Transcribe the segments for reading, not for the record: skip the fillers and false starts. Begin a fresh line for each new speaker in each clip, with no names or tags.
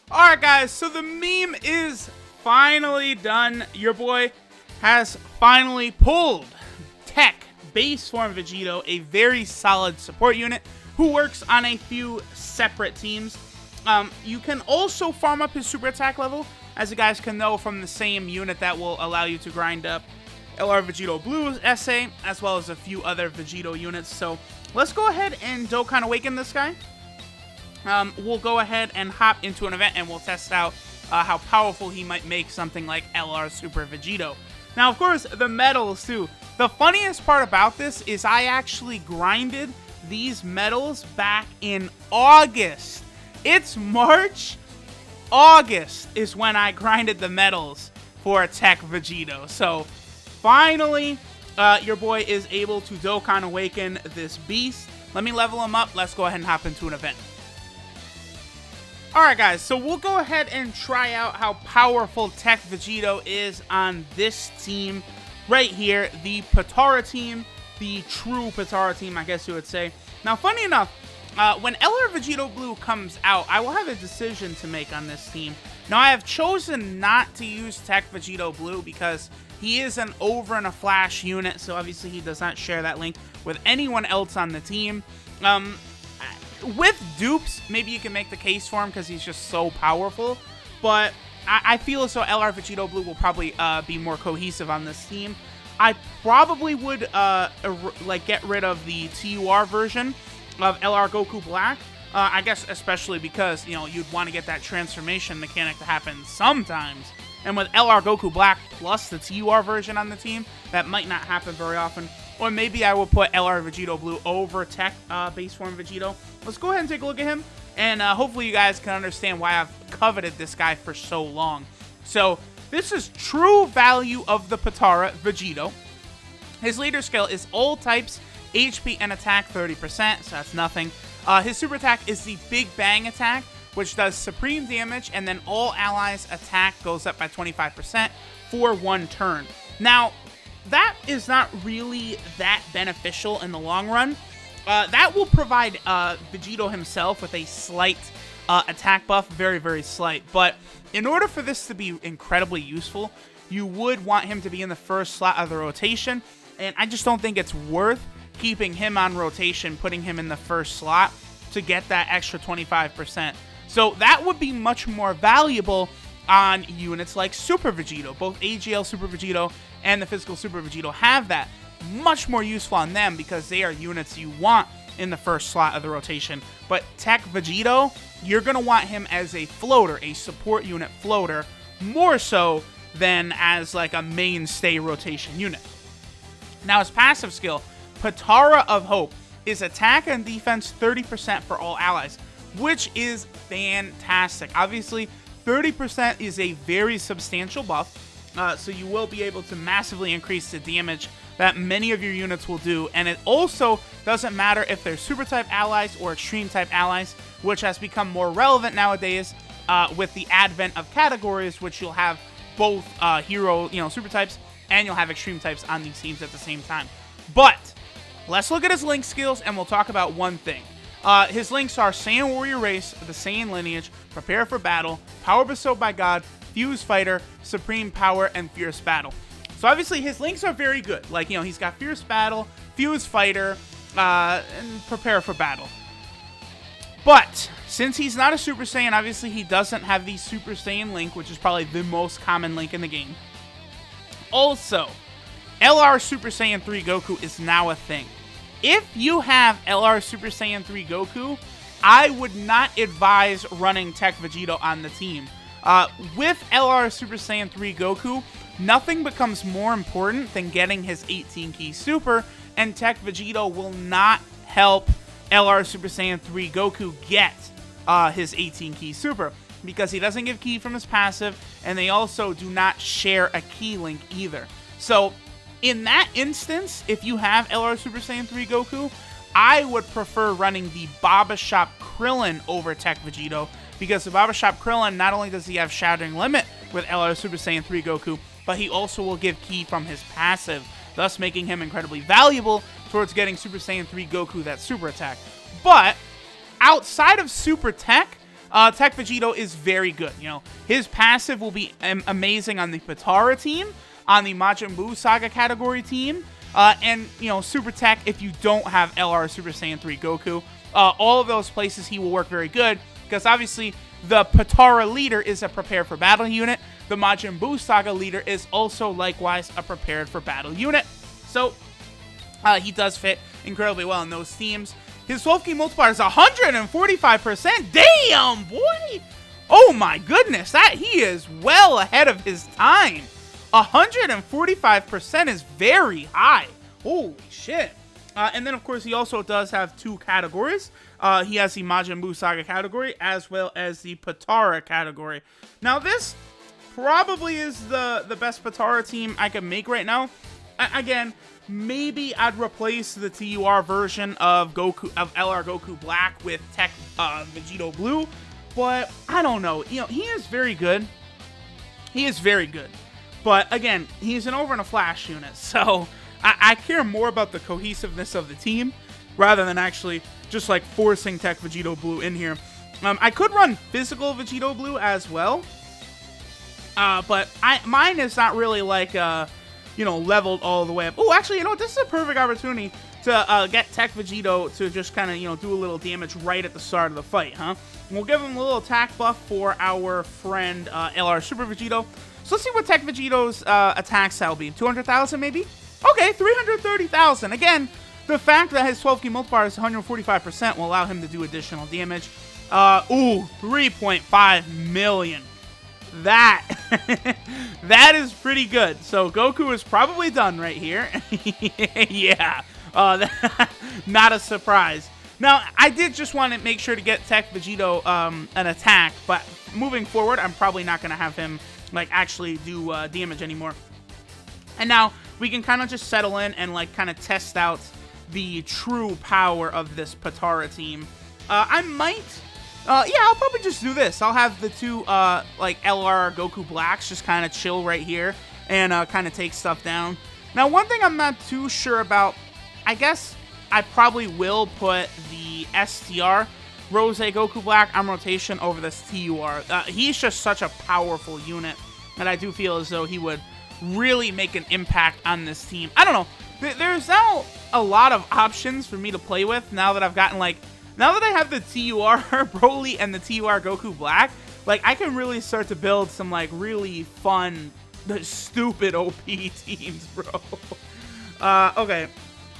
Alright guys, so the meme is finally done. Your boy has finally pulled TEQ base form Vegito, a very solid support unit who works on a few separate teams. You can also farm up his super attack level, as you guys can know from the same unit that will allow you to grind up LR Vegito Blue's SA, as well as a few other Vegito units. So let's go ahead and Dokkan Awaken this guy. We'll go ahead and hop into an event and we'll test out how powerful he might make something like LR Super Vegito. Now, of course, the medals too. The funniest part about this is I actually grinded these medals back in August. It's March. August is when I grinded the medals for TEQ Vegito. So, finally, your boy is able to Dokkan Awaken this beast. Let me level him up. Let's go ahead and hop into an event. Alright guys, so we'll go ahead and try out how powerful TEQ Vegito is on this team right here, the Potara team, the true Potara team, I guess you would say. Now, funny enough, when LR Vegito Blue comes out, I will have a decision to make on this team. Now, I have chosen not to use TEQ Vegito Blue because he is an over and a flash unit, so obviously he does not share that link with anyone else on the team. With dupes, maybe you can make the case for him because he's just so powerful, but I feel as though LR Vegito Blue will probably be more cohesive on this team. I probably would get rid of the TUR version of LR Goku Black. I guess especially because, you know, you'd want to get that transformation mechanic to happen sometimes. And with LR Goku Black plus the TUR version on the team, that might not happen very often. Or maybe I will put LR Vegito Blue over TEQ base form Vegito. Let's go ahead and take a look at him. And hopefully you guys can understand why I've coveted this guy for so long. So, this is true value of the Potara Vegito. His leader skill is all types, HP and attack 30%, so that's nothing. His super attack is the Big Bang attack, which does supreme damage, and then all allies' attack goes up by 25% for one turn. Now, that is not really that beneficial in the long run. That will provide Vegito himself with a slight attack buff, very, very slight. But in order for this to be incredibly useful, you would want him to be in the first slot of the rotation, and I just don't think it's worth keeping him on rotation, putting him in the first slot to get that extra 25%. So that would be much more valuable on units like Super Vegito. Both AGL Super Vegito and the Physical Super Vegito have that. Much more useful on them because they are units you want in the first slot of the rotation. But TEQ Vegito, you're going to want him as a floater, a support unit floater, more so than as like a mainstay rotation unit. Now, his passive skill, Potara of Hope, is attack and defense 30% for all allies, which is fantastic. Obviously, 30% is a very substantial buff, so you will be able to massively increase the damage that many of your units will do, and it also doesn't matter if they're super type allies or extreme type allies, which has become more relevant nowadays with the advent of categories, which you'll have both hero, super types, and you'll have extreme types on these teams at the same time. But let's look at his link skills, and we'll talk about one thing. His links are Saiyan Warrior Race, the Saiyan Lineage, Prepare for Battle, Power Bestowed by God, Fuse Fighter, Supreme Power, and Fierce Battle. So obviously his links are very good. Like, he's got Fierce Battle, Fuse Fighter, and Prepare for Battle. But since he's not a Super Saiyan, obviously he doesn't have the Super Saiyan link, which is probably the most common link in the game. Also, LR Super Saiyan 3 Goku is now a thing. If you have LR Super Saiyan 3 Goku, I would not advise running TEQ Vegito on the team. With LR Super Saiyan 3 Goku, nothing becomes more important than getting his 18-key super, and TEQ Vegito will not help LR Super Saiyan 3 Goku get his 18-key super, because he doesn't give ki from his passive, and they also do not share a ki link either. So, in that instance, if you have LR Super Saiyan 3 Goku, I would prefer running the Baba Shop Krillin over TEQ Vegito, because the Baba Shop Krillin, not only does he have Shattering Limit with LR Super Saiyan 3 Goku, but he also will give ki from his passive, thus making him incredibly valuable towards getting Super Saiyan 3 Goku that super attack. But outside of Super Tech, TEQ VEGITO is very good. You know, his passive will be amazing on the Potara team, on the Majin Buu Saga category team, and, you know, Super Tech if you don't have LR Super Saiyan 3 Goku. All of those places he will work very good, because obviously the Potara leader is a prepared for battle unit. The Majin Buu Saga leader is also likewise a prepared for battle unit. So he does fit incredibly well in those teams. His 12 key multiplier is 145%. Damn, boy! Oh my goodness, he is well ahead of his time. 145% is very high. Holy shit. And then, of course, he also does have 2 categories. He has the Majin Buu Saga category as well as the Potara category. Now, this probably is the best Potara team I can make right now. Again, maybe I'd replace the TUR version of LR Goku Black with TEQ VEGITO Blue, but I don't know. You know, he is very good. He is very good. But again, he's an over and a flash unit, so I care more about the cohesiveness of the team rather than actually just like forcing TEQ VEGITO Blue in here. I could run physical VEGITO Blue as well, but mine is not really like you know, leveled all the way up. Oh, actually, you know what? This is a perfect opportunity to get TEQ VEGITO to just kind of, you know, do a little damage right at the start of the fight, huh? We'll give him a little attack buff for our friend LR Super VEGITO. So let's see what TEQ VEGITO's attack style will be. 200,000 maybe? Okay, 330,000. Again, the fact that his 12 key multiplier is 145% will allow him to do additional damage. Ooh, 3.5 million. That that is pretty good. So Goku is probably done right here. Yeah, not a surprise. Now, I did just want to make sure to get TEQ VEGITO an attack, but moving forward, I'm probably not going to have him like actually do damage anymore. And now we can kind of just settle in and like kind of test out the true power of this Potara team. I might. Yeah, I'll probably just do this. I'll have the 2, like, LR Goku Blacks just kind of chill right here and kind of take stuff down. Now, one thing I'm not too sure about, I guess I probably will put the STR Rose Goku Black on rotation over this TUR. He's just such a powerful unit that I do feel as though he would really make an impact on this team. I don't know. There's now a lot of options for me to play with now that I've gotten, like, now that I have the TUR Broly and the TUR Goku Black, like, I can really start to build some, like, really fun, stupid OP teams, bro. Okay.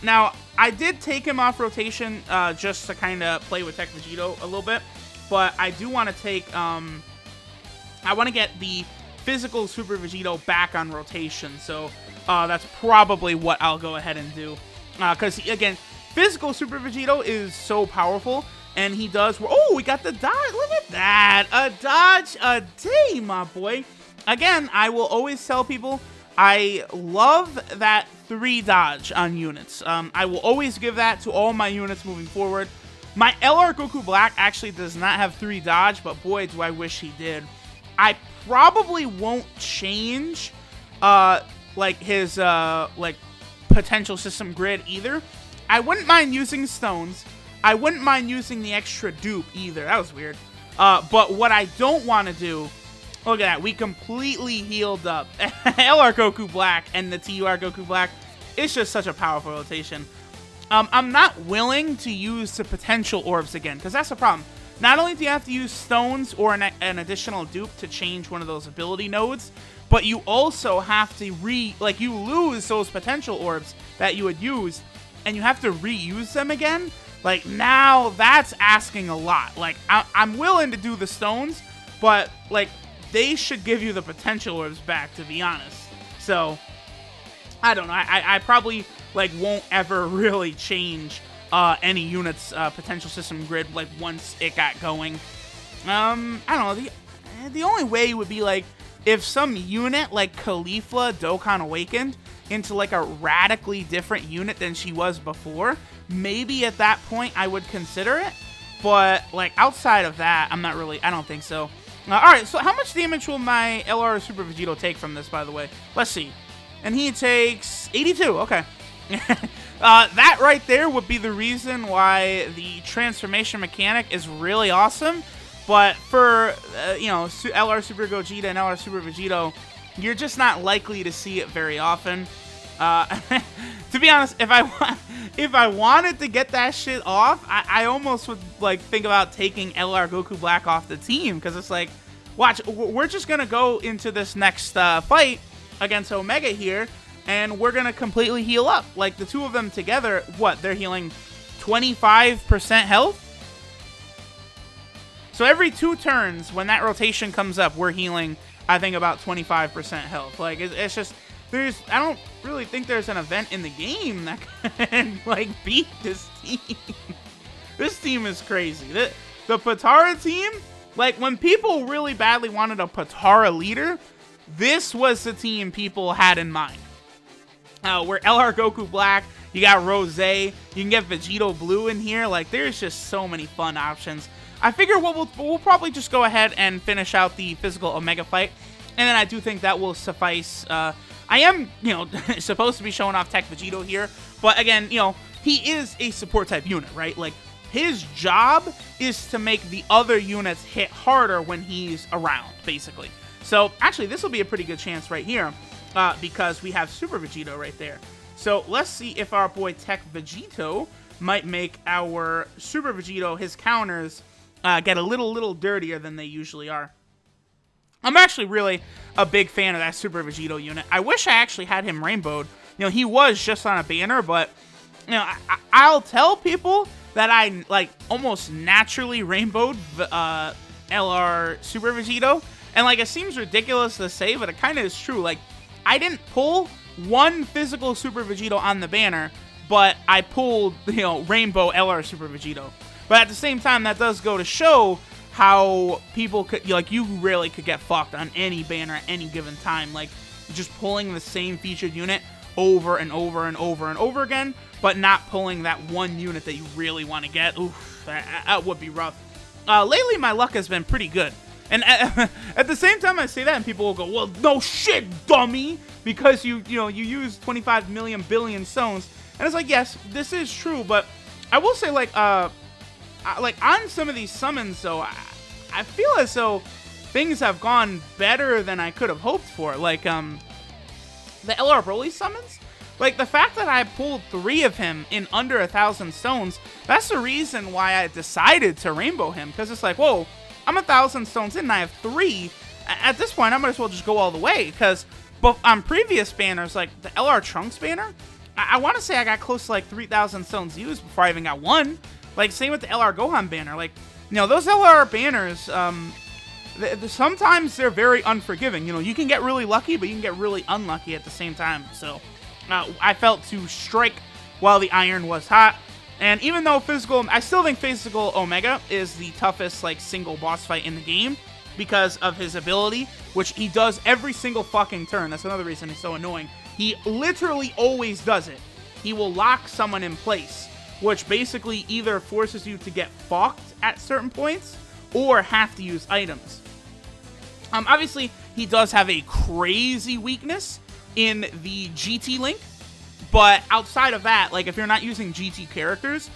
Now, I did take him off rotation just to kind of play with TEQ VEGITO a little bit, but I do want to take, I want to get the physical Super VEGITO back on rotation, so that's probably what I'll go ahead and do. Because, again, physical Super VEGITO is so powerful, and he does... Oh, we got the dodge. Look at that. A dodge a day, my boy. Again, I will always tell people I love that 3 dodge on units. I will always give that to all my units moving forward. My LR Goku Black actually does not have 3 dodge, but boy, do I wish he did. I probably won't change, like, his, like, potential system grid either. I wouldn't mind using stones. I wouldn't mind using the extra dupe either. That was weird. But what I don't want to do... Look at that. We completely healed up LR Goku Black and the TUR Goku Black. It's just such a powerful rotation. I'm not willing to use the potential orbs again, because that's the problem. Not only do you have to use stones or an additional dupe to change one of those ability nodes, but you also have to you lose those potential orbs that you would use, and you have to reuse them again. Like, now that's asking a lot. Like, I'm willing to do the stones, but, like, they should give you the potential orbs back, to be honest. So, I don't know. I probably, like, won't ever really change any unit's potential system grid, like, once it got going. I don't know. The only way would be, like, if some unit, like Khalifa Dokkan Awakened, into, like, a radically different unit than she was before, maybe at that point I would consider it. But, like, outside of that, I'm not really... I don't think so. Alright, so how much damage will my LR Super VEGITO take from this, by the way? Let's see. And he takes 82. Okay. That right there would be the reason why the transformation mechanic is really awesome. But for, you know, LR Super Gogeta and LR Super Vegito, you're just not likely to see it very often. To be honest, if I wanted to get that shit off, I almost would like think about taking LR Goku Black off the team, because it's like, watch, we're just gonna go into this next fight against Omega here, and we're gonna completely heal up. Like the two of them together, what, they're healing 25% health. So every 2 turns, when that rotation comes up, we're healing, I think, about 25% health. Like it's just. I don't really think there's an event in the game that can, like, beat this team. This team is crazy. The Potara team, like, when people really badly wanted a Potara leader, this was the team people had in mind. Where LR Goku Black, you got Rose, you can get Vegito Blue in here. Like, there's just so many fun options. I figure we'll probably just go ahead and finish out the physical Omega fight. And then I do think that will suffice. I am, you know, supposed to be showing off TEQ VEGITO here, but again, you know, he is a support type unit, right? Like, his job is to make the other units hit harder when he's around, basically. So, actually, this will be a pretty good chance right here, because we have Super Vegito right there. So, let's see if our boy TEQ VEGITO might make our Super Vegito, his counters, get a little dirtier than they usually are. I'm actually really a big fan of that Super Vegito unit. I wish I actually had him rainbowed. You know, he was just on a banner, but, you know, I'll tell people that I, like, almost naturally rainbowed LR Super Vegito. And, like, it seems ridiculous to say, but it kind of is true. Like, I didn't pull one physical Super Vegito on the banner, but I pulled, you know, Rainbow LR Super Vegito. But at the same time, that does go to show how people could, like, you really could get fucked on any banner at any given time. Like, just pulling the same featured unit over and over and over and over again, but not pulling that one unit that you really want to get. Oof, that would be rough. Lately, my luck has been pretty good. And at the same time I say that, and people will go, well, no shit, dummy, because you use 25 million billion stones. And it's like, yes, this is true, but I will say, like on some of these summons, though, I feel as though things have gone better than I could have hoped for. Like, the LR Broly summons, like, the fact that I pulled 3 of him in under 1,000 stones, that's the reason why I decided to rainbow him, because it's like, whoa, I'm 1,000 stones in and I have 3. At this point, I might as well just go all the way, because on previous banners, like the LR Trunks banner, I want to say I got close to, like, 3,000 stones used before I even got 1. Like, same with the LR Gohan banner. Like, you know, those LR banners, sometimes they're very unforgiving. You know, you can get really lucky, but you can get really unlucky at the same time. So, I felt to strike while the iron was hot. And even though I still think physical Omega is the toughest, like, single boss fight in the game because of his ability, which he does every single fucking turn. That's another reason he's so annoying. He literally always does it. He will lock someone in place, which basically either forces you to get fucked at certain points or have to use items. Obviously, he does have a crazy weakness in the GT Link, but outside of that, like, if you're not using GT characters,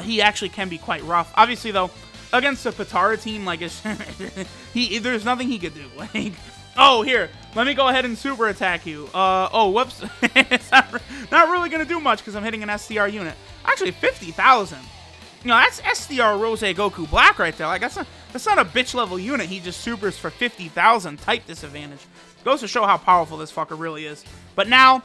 he actually can be quite rough. Obviously, though, against a Potara team, like, there's nothing he could do. Like, oh, here, let me go ahead and super attack you. Oh, whoops. It's not really going to do much because I'm hitting an SDR unit. Actually, 50,000. You know, that's SDR Rose Goku Black right there. Like, that's not a bitch level unit. He just supers for 50,000 type disadvantage. Goes to show how powerful this fucker really is. But now,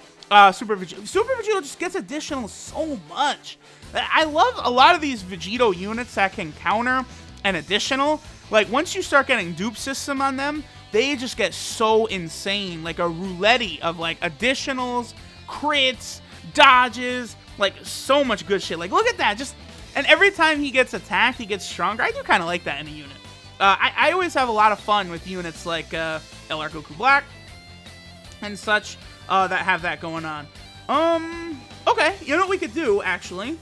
Super Vegito just gets additional so much. I love a lot of these Vegito units that can counter an additional. Like, once you start getting dupe system on them, they just get so insane. Like a roulette of, like, additionals, crits, dodges, like, so much good shit. Like, look at that. And every time he gets attacked, he gets stronger. I do kind of like that in a unit. I always have a lot of fun with units like LR Goku Black and such that have that going on. Okay, you know what we could do, actually,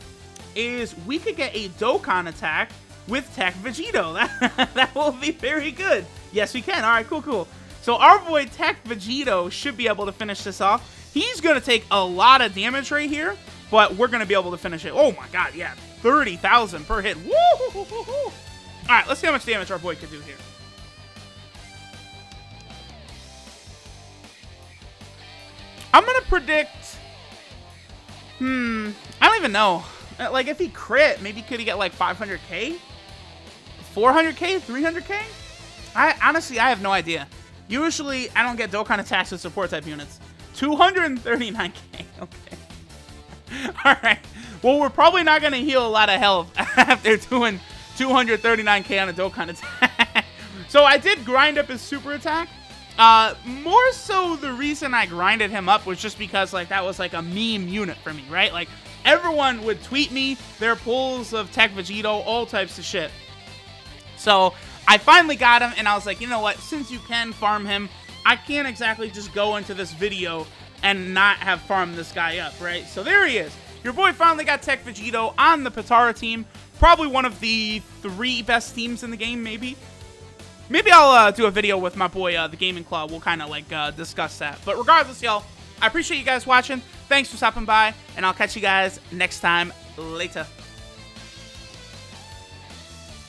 is we could get a Dokkan attack with TEQ VEGITO. That will be very good. Yes, we can. All right, cool. So our boy TEQ VEGITO should be able to finish this off. He's going to take a lot of damage right here, but we're going to be able to finish it. Oh, my God, yeah. 30,000 per hit. Woo! Alright, let's see how much damage our boy can do here. I'm gonna predict... I don't even know. Like, if he crit, maybe could he get like 500k? 400k? 300k? Honestly, I have no idea. Usually, I don't get Dokkan attacks with support type units. 239k. Okay. Alright. Well, we're probably not going to heal a lot of health after doing 239k on a Dokkan attack. So I did grind up his super attack. More so the reason I grinded him up was just because, like, that was like a meme unit for me, right? Like, everyone would tweet me their pulls of TEQ VEGITO, all types of shit. So I finally got him, and I was like, you know what? Since you can farm him, I can't exactly just go into this video and not have farmed this guy up, right? So there he is. Your boy finally got TEQ VEGITO on the Potara team. Probably one of the 3 best teams in the game, maybe. Maybe I'll do a video with my boy, the Gaming Club. We'll kind of, like, discuss that. But regardless, y'all, I appreciate you guys watching. Thanks for stopping by, and I'll catch you guys next time. Later.